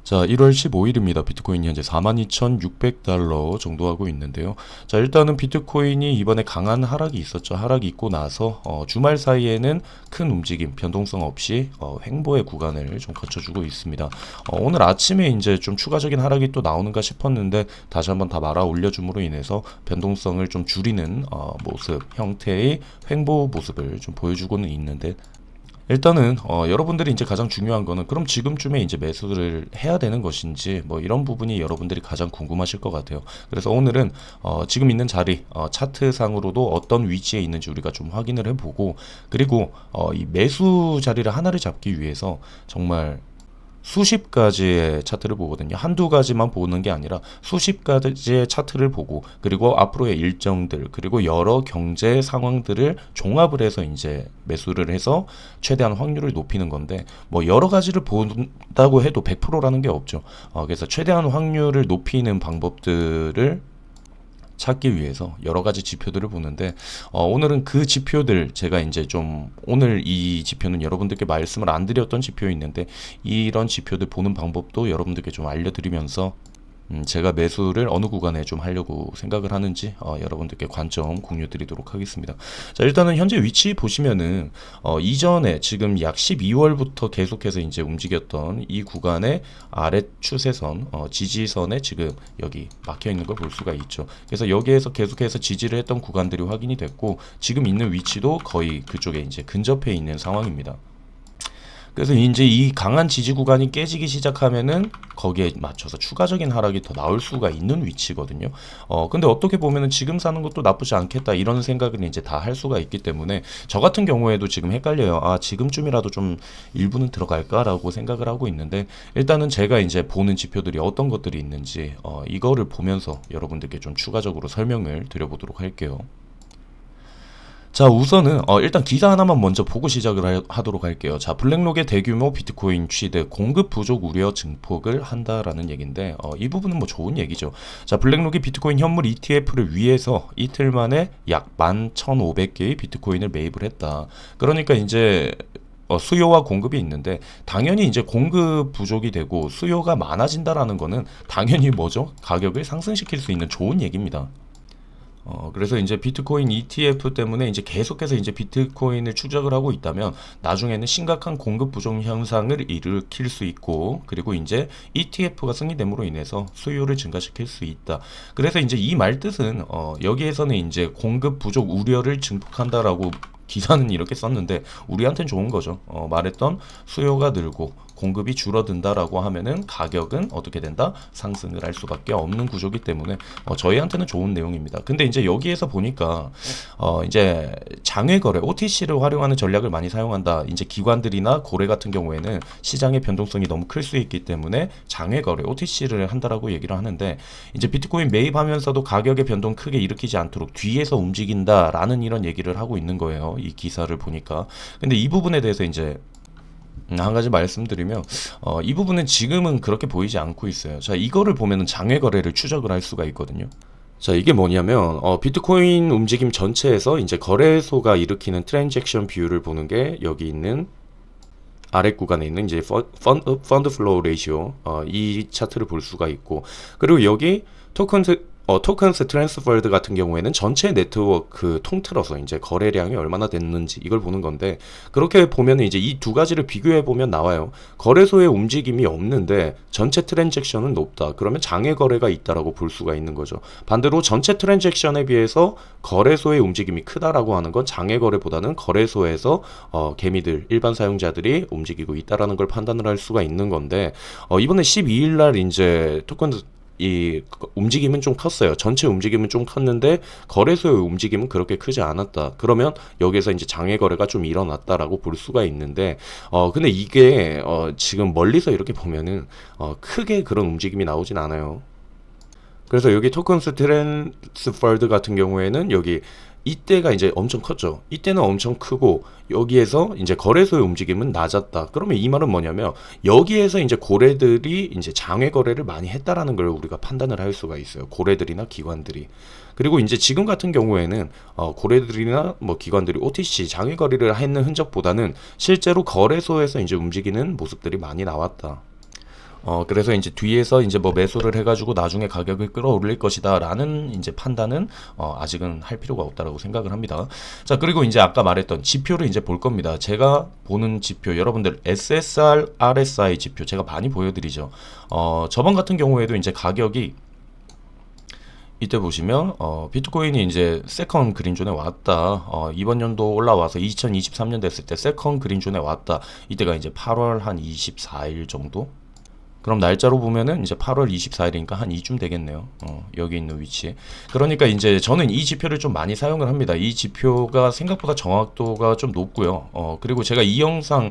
자, 1월 15일입니다. 비트코인이 현재 42,600달러 정도 하고 있는데요. 자, 일단은 비트코인이 이번에 강한 하락이 있었죠. 하락이 있고 나서 주말 사이에는 큰 움직임, 변동성 없이 횡보의 구간을 좀 거쳐주고 있습니다. 오늘 아침에 이제 좀 추가적인 하락이 또 나오는가 싶었는데 다시 한번 다 말아 올려줌으로 인해서 변동성을 좀 줄이는 모습, 형태의 횡보 모습을 좀 보여주고는 있는데, 일단은 여러분들이 이제 가장 중요한 거는 그럼 지금쯤에 이제 매수를 해야 되는 것인지 뭐 이런 부분이 여러분들이 가장 궁금하실 것 같아요. 그래서 오늘은 지금 있는 자리 차트상으로도 어떤 위치에 있는지 우리가 좀 확인을 해보고, 그리고 이 매수 자리를 하나를 잡기 위해서 정말 수십 가지의 차트를 보거든요. 한두 가지만 보는 게 아니라 수십 가지의 차트를 보고, 그리고 앞으로의 일정들, 그리고 여러 경제 상황들을 종합을 해서 이제 매수를 해서 최대한 확률을 높이는 건데, 뭐 여러 가지를 본다고 해도 100%라는 게 없죠. 그래서 최대한 확률을 높이는 방법들을 찾기 위해서 여러 가지 지표들을 보는데, 오늘은 그 지표들 제가 이제 좀 오늘 이 지표는 여러분들께 말씀을 안 드렸던 지표 있는데, 이런 지표들 보는 방법도 여러분들께 좀 알려드리면서 제가 매수를 어느 구간에 좀 하려고 생각을 하는지 여러분들께 관점 공유 드리도록 하겠습니다. 자, 일단은 현재 위치 보시면은 이전에 지금 약 12월부터 계속해서 이제 움직였던 이 구간의 아래 추세선, 지지선에 지금 여기 막혀 있는 걸 볼 수가 있죠. 그래서 여기에서 계속해서 지지를 했던 구간들이 확인이 됐고, 지금 있는 위치도 거의 그쪽에 이제 근접해 있는 상황입니다. 그래서 이제 이 강한 지지 구간이 깨지기 시작하면은 거기에 맞춰서 추가적인 하락이 더 나올 수가 있는 위치거든요. 근데 어떻게 보면은 지금 사는 것도 나쁘지 않겠다 이런 생각을 이제 다 할 수가 있기 때문에, 저 같은 경우에도 지금 헷갈려요. 지금쯤이라도 좀 일부는 들어갈까라고 생각을 하고 있는데, 일단은 제가 이제 보는 지표들이 어떤 것들이 있는지 이거를 보면서 여러분들께 좀 추가적으로 설명을 드려보도록 할게요. 자, 우선은 일단 기사 하나만 먼저 보고 시작을 하도록 할게요. 자, 블랙록의 대규모 비트코인 취득, 공급 부족 우려 증폭을 한다라는 얘기인데, 이 부분은 뭐 좋은 얘기죠. 자, 블랙록이 비트코인 현물 ETF를 위해서 이틀 만에 약 11,500개의 비트코인을 매입을 했다. 그러니까 이제 수요와 공급이 있는데, 당연히 이제 공급 부족이 되고 수요가 많아진다라는 거는 당연히 뭐죠? 가격을 상승시킬 수 있는 좋은 얘기입니다. 그래서 이제 비트코인 ETF 때문에 이제 계속해서 이제 비트코인을 추적을 하고 있다면 나중에는 심각한 공급 부족 현상을 일으킬 수 있고, 그리고 이제 ETF가 승인됨으로 인해서 수요를 증가시킬 수 있다. 그래서 이제 이 말 뜻은 여기에서는 이제 공급 부족 우려를 증폭한다라고 기사는 이렇게 썼는데, 우리한테는 좋은 거죠. 말했던 수요가 늘고 공급이 줄어든다라고 하면은 가격은 어떻게 된다? 상승을 할 수밖에 없는 구조기 때문에 저희한테는 좋은 내용입니다. 근데 이제 여기에서 보니까 이제 장외 거래 OTC를 활용하는 전략을 많이 사용한다. 이제 기관들이나 고래 같은 경우에는 시장의 변동성이 너무 클 수 있기 때문에 장외 거래 OTC를 한다라고 얘기를 하는데, 이제 비트코인 매입하면서도 가격의 변동 크게 일으키지 않도록 뒤에서 움직인다라는 이런 얘기를 하고 있는 거예요. 이 기사를 보니까. 근데 이 부분에 대해서 이제 한 가지 말씀드리면, 이 부분은 지금은 그렇게 보이지 않고 있어요. 자, 이거를 보면은 장외 거래를 추적을 할 수가 있거든요. 자, 이게 뭐냐면 비트코인 움직임 전체에서 이제 거래소가 일으키는 트랜잭션 비율을 보는 게 여기 있는 아래 구간에 있는 이제 펀드 플로우 레이시오, 이 차트를 볼 수가 있고, 그리고 여기 토큰스 트랜스퍼드 같은 경우에는 전체 네트워크 통틀어서 이제 거래량이 얼마나 됐는지 이걸 보는 건데, 그렇게 보면 이제 이 두 가지를 비교해 보면 나와요. 거래소의 움직임이 없는데 전체 트랜잭션은 높다. 그러면 장외 거래가 있다라고 볼 수가 있는 거죠. 반대로 전체 트랜잭션에 비해서 거래소의 움직임이 크다라고 하는 건 장외 거래보다는 거래소에서 개미들, 일반 사용자들이 움직이고 있다라는 걸 판단을 할 수가 있는 건데, 이번에 12일 날 이제 이 움직임은 좀 컸어요. 전체 움직임은 좀 컸는데 거래소의 움직임은 그렇게 크지 않았다. 그러면 여기서 이제 장외 거래가 좀 일어났다라고 볼 수가 있는데, 근데 이게 지금 멀리서 이렇게 보면은 크게 그런 움직임이 나오진 않아요. 그래서 여기 토큰스 트랜스퍼드 같은 경우에는 여기 이때가 이제 엄청 컸죠. 이때는 엄청 크고 여기에서 이제 거래소의 움직임은 낮았다. 그러면 이 말은 뭐냐면 여기에서 이제 고래들이 이제 장외 거래를 많이 했다라는 걸 우리가 판단을 할 수가 있어요. 고래들이나 기관들이. 그리고 이제 지금 같은 경우에는 고래들이나 뭐 기관들이 OTC 장외 거래를 했는 흔적보다는 실제로 거래소에서 이제 움직이는 모습들이 많이 나왔다. 그래서 이제 뒤에서 이제 뭐 매수를 해가지고 나중에 가격을 끌어올릴 것이다라는 이제 판단은 아직은 할 필요가 없다라고 생각을 합니다. 자, 그리고 이제 아까 말했던 지표를 이제 볼 겁니다. 제가 보는 지표, 여러분들 SSR, RSI 지표 제가 많이 보여드리죠. 저번 같은 경우에도 이제 가격이 이때 보시면 비트코인이 이제 세컨 그린존에 왔다. 이번 연도 올라와서 2023년 됐을 때 세컨 그린존에 왔다. 이때가 이제 8월 한 24일 정도. 그럼 날짜로 보면은 이제 8월 24일이니까 한 2쯤 되겠네요. 여기 있는 위치에. 그러니까 이제 저는 이 지표를 좀 많이 사용을 합니다. 이 지표가 생각보다 정확도가 좀 높고요. 그리고 제가 이 영상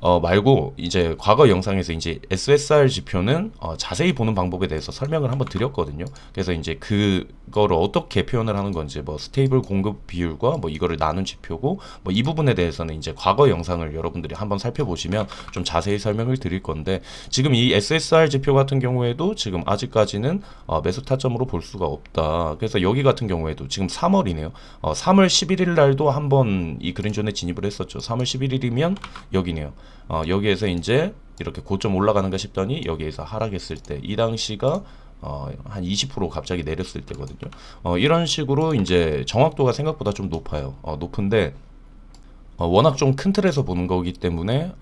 말고 이제 과거 영상에서 이제 SSR 지표는 자세히 보는 방법에 대해서 설명을 한번 드렸거든요. 그래서 이제 그거를 어떻게 표현을 하는 건지 뭐 스테이블 공급 비율과 뭐 이거를 나눈 지표고 뭐 이 부분에 대해서는 이제 과거 영상을 여러분들이 한번 살펴보시면 좀 자세히 설명을 드릴 건데 지금 이 SSR 지표 같은 경우에도 지금 아직까지는 매수 타점으로 볼 수가 없다. 그래서 여기 같은 경우에도 지금 3월이네요. 3월 11일 날도 한번 이 그린존에 진입을 했었죠. 3월 11일이면 여기네요. 여기에서 이제 이렇게 고점 올라가는가 싶더니 여기에서 하락했을 때 이 당시가 한 20% 갑자기 내렸을 때거든요. 이런 식으로 이제 정확도가 생각보다 좀 높아요. 높은데 워낙 좀 큰 틀에서 보는 거기 때문에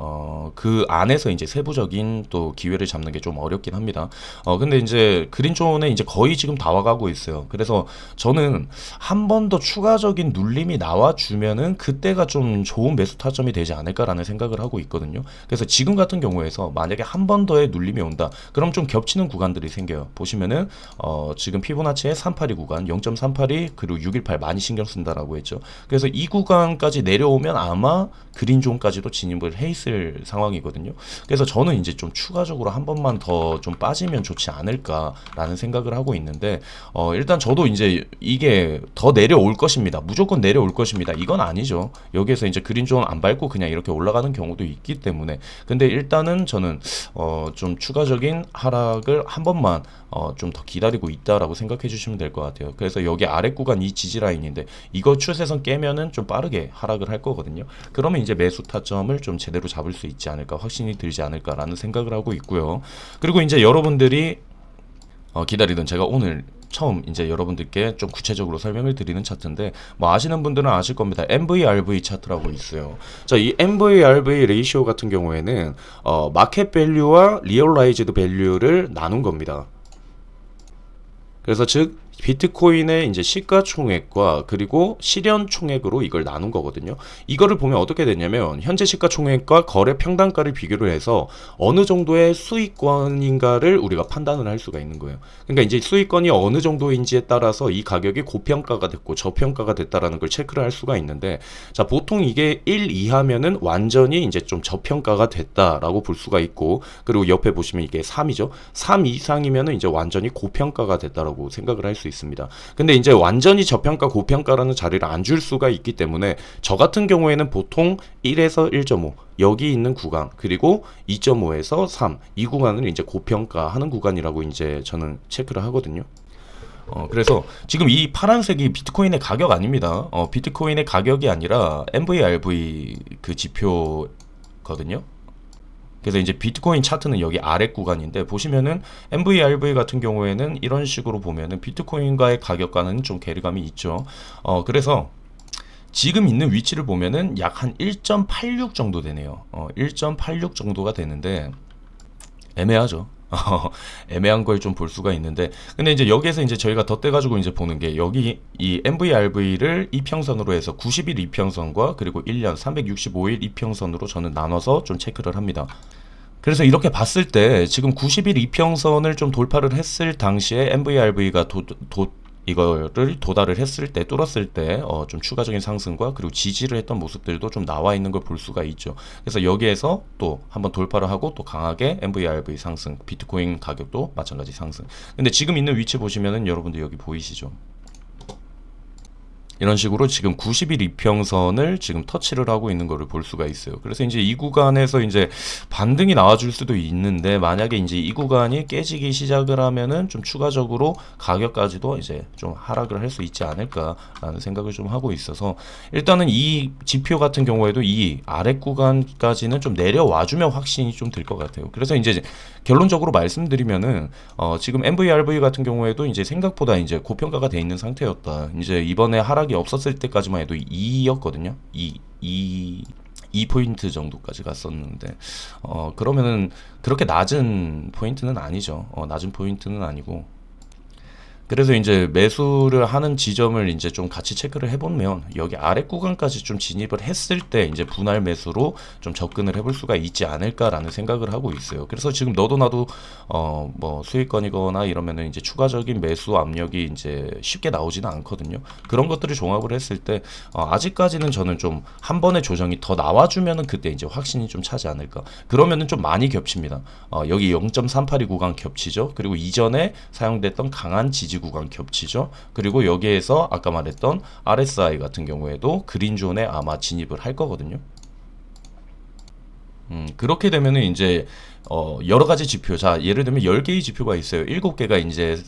그 안에서 이제 세부적인 또 기회를 잡는 게 좀 어렵긴 합니다. 근데 이제 그린존에 이제 거의 지금 다 와가고 있어요. 그래서 저는 한 번 더 추가적인 눌림이 나와주면은 그때가 좀 좋은 매수 타점이 되지 않을까라는 생각을 하고 있거든요. 그래서 지금 같은 경우에서 만약에 한 번 더의 눌림이 온다, 그럼 좀 겹치는 구간들이 생겨요. 보시면은 지금 피보나치의 382 구간, 0.382 그리고 618 많이 신경 쓴다라고 했죠. 그래서 이 구간까지 내려오면 아마 그린존까지도 진입을 해 있을 상황이거든요. 그래서 저는 이제 좀 추가적으로 한 번만 더 좀 빠지면 좋지 않을까라는 생각을 하고 있는데 일단 저도 이제 이게 더 내려올 것입니다. 무조건 내려올 것입니다. 이건 아니죠. 여기에서 이제 그린존 안 밟고 그냥 이렇게 올라가는 경우도 있기 때문에 근데 일단은 저는 좀 추가적인 하락을 한 번만 좀 더 기다리고 있다라고 생각해 주시면 될 것 같아요. 그래서 여기 아래 구간 이 지지 라인인데 이거 추세선 깨면은 좀 빠르게 하락을 할 거거든요. 그러면 이제 매수 타점을 좀 제대로 잡을 수 있지 않을까, 확신이 들지 않을까라는 생각을 하고 있고요. 그리고 이제 여러분들이 기다리던 제가 오늘 처음 이제 여러분들께 좀 구체적으로 설명을 드리는 차트인데 뭐 아시는 분들은 아실 겁니다. MVRV 차트라고 있어요. 자, 이 MVRV 레이시오 같은 경우에는 마켓 밸류와 리얼라이즈드 밸류를 나눈 겁니다. 그래서 즉 비트코인의 이제 시가총액과 그리고 실현총액으로 이걸 나눈 거거든요. 이거를 보면 어떻게 되냐면 현재 시가총액과 거래 평단가를 비교를 해서 어느 정도의 수익권인가를 우리가 판단을 할 수가 있는 거예요. 그러니까 이제 수익권이 어느 정도인지에 따라서 이 가격이 고평가가 됐고 저평가가 됐다라는 걸 체크를 할 수가 있는데, 자, 보통 이게 1 이하면은 완전히 이제 좀 저평가가 됐다라고 볼 수가 있고, 그리고 옆에 보시면 이게 3이죠. 3 이상이면은 이제 완전히 고평가가 됐다라고 생각을 할 수 있습니다. 근데 이제 완전히 저평가 고평가라는 자리를 안 줄 수가 있기 때문에 저 같은 경우에는 보통 1에서 1.5 여기 있는 구간, 그리고 2.5에서 3 이 구간을 이제 고평가 하는 구간이라고 이제 저는 체크를 하거든요. 그래서 지금 이 파란색이 비트코인의 가격 아닙니다. 비트코인의 가격이 아니라 MVRV 그 지표거든요. 그래서 이제 비트코인 차트는 여기 아래 구간인데 보시면은 MVRV 같은 경우에는 이런 식으로 보면은 비트코인과의 가격과는 좀 괴리감이 있죠. 그래서 지금 있는 위치를 보면은 약 한 1.86 정도 되네요. 1.86 정도가 되는데 애매하죠. 애매한 걸 좀 볼 수가 있는데, 근데 이제 여기에서 이제 저희가 덧대가지고 이제 보는 게 여기 이 MVRV를 이평선으로 해서 90일 이평선과 그리고 1년 365일 이평선으로 저는 나눠서 좀 체크를 합니다. 그래서 이렇게 봤을 때 지금 90일 이평선을 좀 돌파를 했을 당시에 MVRV가 이거를 도달을 했을 때, 뚫었을 때 좀 추가적인 상승과 그리고 지지를 했던 모습들도 좀 나와 있는 걸 볼 수가 있죠. 그래서 여기에서 또 한번 돌파를 하고 또 강하게 MVRV 상승, 비트코인 가격도 마찬가지 상승. 근데 지금 있는 위치 보시면은 여러분들 여기 보이시죠? 이런 식으로 지금 90일 이평선을 지금 터치를 하고 있는 거를 볼 수가 있어요. 그래서 이제 이 구간에서 이제 반등이 나와줄 수도 있는데, 만약에 이제 이 구간이 깨지기 시작을 하면은 좀 추가적으로 가격까지도 이제 좀 하락을 할 수 있지 않을까라는 생각을 좀 하고 있어서, 일단은 이 지표 같은 경우에도 이 아래 구간까지는 좀 내려와주면 확신이 좀 들 것 같아요. 그래서 이제 결론적으로 말씀드리면은 지금 MVRV 같은 경우에도 이제 생각보다 이제 고평가가 돼 있는 상태였다. 이제 이번에 하락이 없었을 때까지만 해도 2였거든요. 2포인트 정도까지 갔었는데, 그러면은 그렇게 낮은 포인트는 아니죠. 낮은 포인트는 아니고, 그래서 이제 매수를 하는 지점을 이제 좀 같이 체크를 해보면, 여기 아래 구간까지 좀 진입을 했을 때 이제 분할 매수로 좀 접근을 해볼 수가 있지 않을까라는 생각을 하고 있어요. 그래서 지금 너도 나도 뭐 수익권이거나 이러면은 이제 추가적인 매수 압력이 이제 쉽게 나오지는 않거든요. 그런 것들을 종합을 했을 때 아직까지는 저는 좀 한 번의 조정이 더 나와주면은 그때 이제 확신이 좀 차지 않을까. 그러면은 좀 많이 겹칩니다. 여기 0.382 구간 겹치죠. 그리고 이전에 사용됐던 강한 지지 구간 겹치죠. 그리고 여기에서 아까 말했던 RSI 같은 경우에도 그린존에 아마 진입을 할 거거든요. 그렇게 되면은 이제 여러 가지 지표, 자 예를 들면 10개의 지표가 있어요. 7개가 이제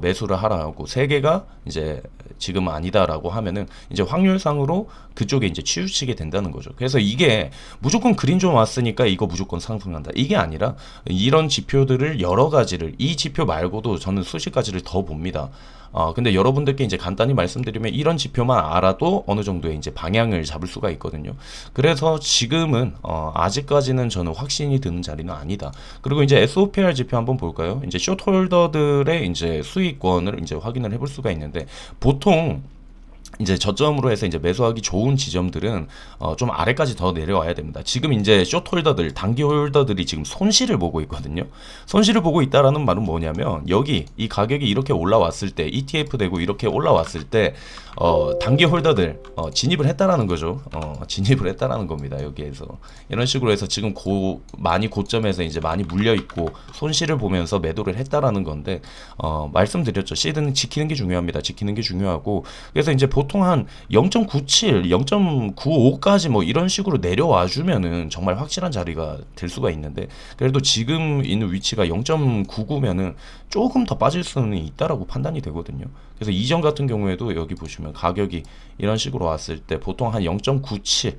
매수를 하라고, 3개가 이제 지금은 아니다라고 하면은 이제 확률상으로 그쪽에 이제 치우치게 된다는 거죠. 그래서 이게 무조건 그린존 왔으니까 이거 무조건 상승한다, 이게 아니라 이런 지표들을 여러 가지를, 이 지표 말고도 저는 수십 가지를 더 봅니다. 근데 여러분들께 이제 간단히 말씀드리면, 이런 지표만 알아도 어느 정도의 이제 방향을 잡을 수가 있거든요. 그래서 지금은 아직까지는 저는 확신이 드는 자리는 아니다. 그리고 이제 SOPR 지표 한번 볼까요? 이제 숏홀더들의 이제 수익권을 이제 확인을 해볼 수가 있는데, 보통 이제 저점으로 해서 이제 매수하기 좋은 지점들은 좀 아래까지 더 내려와야 됩니다. 지금 이제 숏홀더들, 단기 홀더들이 지금 손실을 보고 있거든요. 손실을 보고 있다라는 말은 뭐냐면, 여기 이 가격이 이렇게 올라왔을 때, ETF 되고 이렇게 올라왔을 때 단기 홀더들 진입을 했다라는 거죠. 진입을 했다라는 겁니다. 여기에서 이런 식으로 해서 지금 많이 고점에서 이제 많이 물려 있고 손실을 보면서 매도를 했다라는 건데, 말씀드렸죠. 시드는 지키는 게 중요합니다. 지키는 게 중요하고, 그래서 이제 보통 한 0.97, 0.95까지 뭐 이런 식으로 내려와 주면은 정말 확실한 자리가 될 수가 있는데, 그래도 지금 있는 위치가 0.99면은 조금 더 빠질 수는 있다라고 판단이 되거든요. 그래서 이전 같은 경우에도 여기 보시면 가격이 이런 식으로 왔을 때 보통 한 0.97,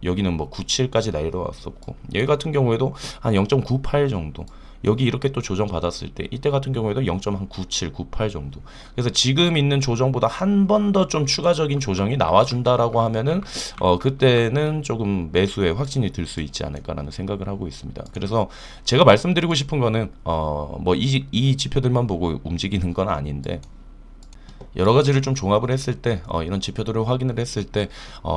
여기는 뭐 97까지 내려왔었고, 여기 같은 경우에도 한 0.98 정도, 여기 이렇게 또 조정 받았을 때 이때 같은 경우에도 0.97, 98 정도. 그래서 지금 있는 조정보다 한 번 더 좀 추가적인 조정이 나와준다라고 하면은 그때는 조금 매수에 확신이 들 수 있지 않을까라는 생각을 하고 있습니다. 그래서 제가 말씀드리고 싶은 거는 뭐 이 지표들만 보고 움직이는 건 아닌데, 여러 가지를 좀 종합을 했을 때 이런 지표들을 확인을 했을 때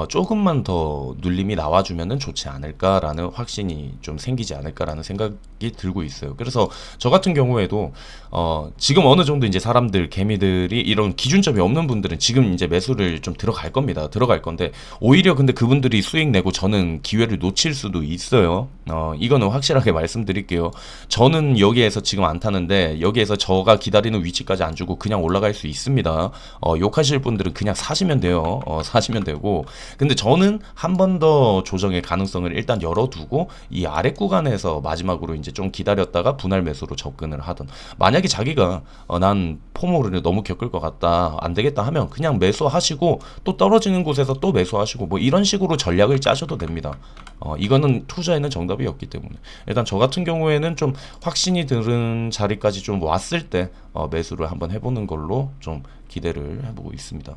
조금만 더 눌림이 나와주면은 좋지 않을까라는 확신이 좀 생기지 않을까라는 생각이 들고 있어요. 그래서 저 같은 경우에도 지금 어느 정도 이제 사람들, 개미들이 이런 기준점이 없는 분들은 지금 이제 매수를 좀 들어갈 겁니다. 들어갈 건데, 오히려 근데 그분들이 수익 내고 저는 기회를 놓칠 수도 있어요. 이거는 확실하게 말씀드릴게요. 저는 여기에서 지금 안 타는데, 여기에서 저가 기다리는 위치까지 안 주고 그냥 올라갈 수 있습니다. 욕하실 분들은 그냥 사시면 돼요. 사시면 되고, 근데 저는 한 번 더 조정의 가능성을 일단 열어두고 이 아래 구간에서 마지막으로 이제 좀 기다렸다가 분할 매수로 접근을 하든, 만약에 자기가 난 포모를 너무 겪을 것 같다, 안 되겠다 하면 그냥 매수하시고 또 떨어지는 곳에서 또 매수하시고 뭐 이런 식으로 전략을 짜셔도 됩니다. 이거는 투자에는 정답이 없기 때문에, 일단 저 같은 경우에는 좀 확신이 드는 자리까지 좀 왔을 때 매수를 한번 해보는 걸로 좀 기대를 해보고 있습니다.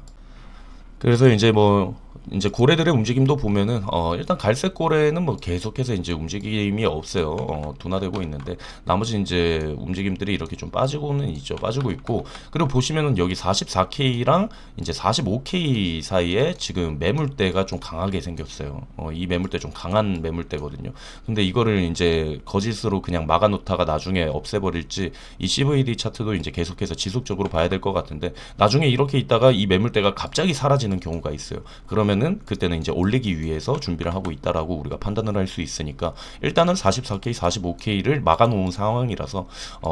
그래서 이제 고래들의 움직임도 보면은 일단 갈색 고래는 뭐 계속해서 이제 움직임이 없어요. 둔화되고 있는데, 나머지 이제 움직임들이 이렇게 좀 빠지고는 있죠. 빠지고 있고, 그리고 보시면은 여기 44K랑 이제 45K 사이에 지금 매물대가 좀 강하게 생겼어요. 이 매물대 좀 강한 매물대거든요. 근데 이거를 이제 거짓으로 그냥 막아놓다가 나중에 없애버릴지, 이 CVD 차트도 이제 계속해서 지속적으로 봐야 될 것 같은데, 나중에 이렇게 있다가 이 매물대가 갑자기 사라지는 경우가 있어요. 그런 그러면은 그때는 이제 올리기 위해서 준비를 하고 있다라고 우리가 판단을 할 수 있으니까 일단은 44K, 45K를 막아놓은 상황이라서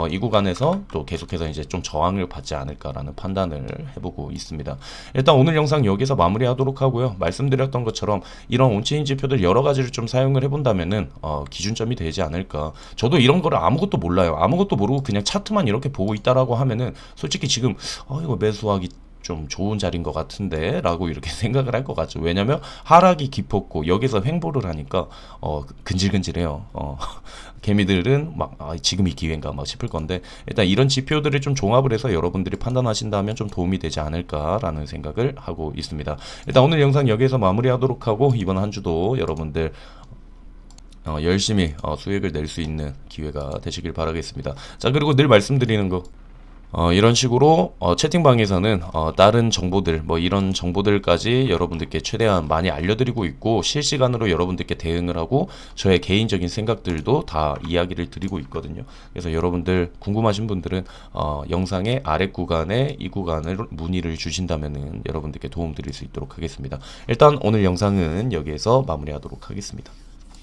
이 구간에서 또 계속해서 이제 좀 저항을 받지 않을까라는 판단을 해보고 있습니다. 일단 오늘 영상 여기서 마무리하도록 하고요. 말씀드렸던 것처럼 이런 온체인 지표들 여러 가지를 좀 사용을 해본다면은 기준점이 되지 않을까. 저도 이런 거를 아무것도 몰라요. 아무것도 모르고 그냥 차트만 이렇게 보고 있다라고 하면은 솔직히 지금 이거 매수하기 좀 좋은 자리인 것 같은데 라고 이렇게 생각을 할 것 같죠. 왜냐면 하락이 깊었고 여기서 횡보를 하니까 근질근질해요. 개미들은 막 지금이 기회인가 막 싶을 건데 일단 이런 지표들을 좀 종합을 해서 여러분들이 판단하신다면 좀 도움이 되지 않을까라는 생각을 하고 있습니다. 일단 오늘 영상 여기에서 마무리하도록 하고 이번 한 주도 여러분들 열심히 수익을 낼 수 있는 기회가 되시길 바라겠습니다. 자, 그리고 늘 말씀드리는 거 이런 식으로 채팅방에서는 다른 정보들 뭐 이런 정보들까지 여러분들께 최대한 많이 알려드리고 있고 실시간으로 여러분들께 대응을 하고 저의 개인적인 생각들도 다 이야기를 드리고 있거든요. 그래서 여러분들 궁금하신 분들은 영상의 아래 구간에 이 구간을 문의를 주신다면은 여러분들께 도움 드릴 수 있도록 하겠습니다. 일단 오늘 영상은 여기에서 마무리하도록 하겠습니다.